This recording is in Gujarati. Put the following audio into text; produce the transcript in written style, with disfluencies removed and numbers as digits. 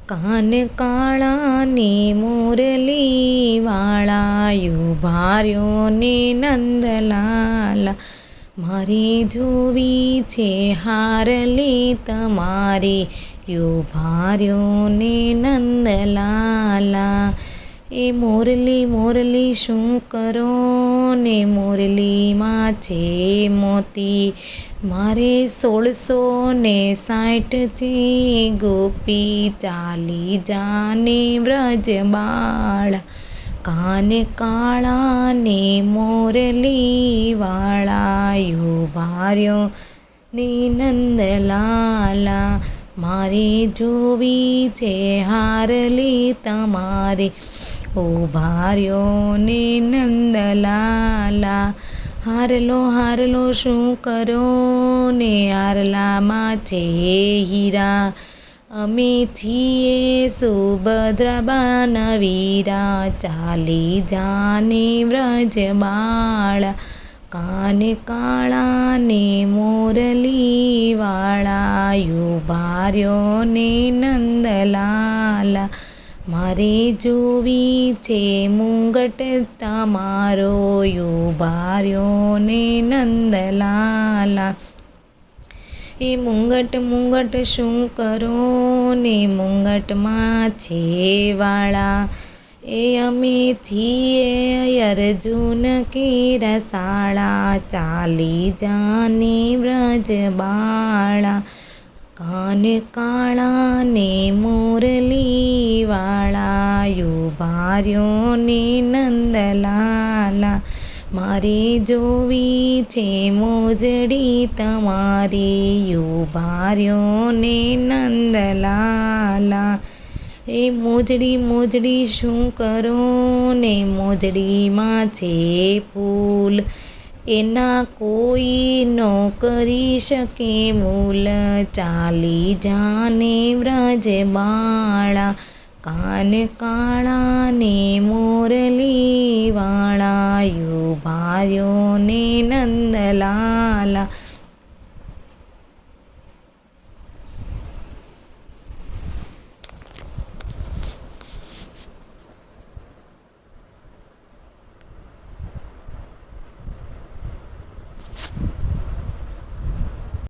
કાન કાળા ને મોરલી વાળા ઉભા રહ્યો ને નંદલાલા, મારી જોવી છે હારલી તમારી ઉભા રહ્યો ને નંદલાલા. એ મોરલી મોરલી શું કરો ને મોરલીમાં છે મોતી, મારે 1660 છે ગોપી ચાલી જાને વ્રજ બાળા. કાન કાળા ને મોરલી વાળા ઉભા રહ્યો ને નંદલાલા, મારે જોવી છે હારલી તમારે ઉભા રહ્યો ને નંદલાલા. હારલો હારલો શું કરો ને હારલામાં છે હીરા, અમે છીએ સુભદ્રાબાન વીરા ચાલી જાને વ્રજ બાળા. કાન કાળા ને મોરલી વાળા ઉભા રહ્યો ને નંદલાલા, મારે જોવી છે મુંગટ તમારો ઉભા રહ્યો ને નંદલાલા. એ મુંગટ મુંગટ શું કરો ને મુંગટમાં છે વાળા, એ અમે છીએ અર્જુન કે રસાળા ચાલી જાને વ્રજ બાળા. કાન કાળા ને મોરલી વાળા ઉભા રહ્યો ને નંદલાલા, મારે જોવી છે મોજડી તમારી ઉભા રહ્યો ને નંદલાલા. એ મોજડી મોજડી શું કરો ને મોજડીમાં છે ફૂલ, એના કોઈ ન કરી શકે મૂલ ચાલી જાને વ્રજ બાળા. કાન કાળા ને મોરલી વાળા ઉભા રહ્યો ને નંદલાલા,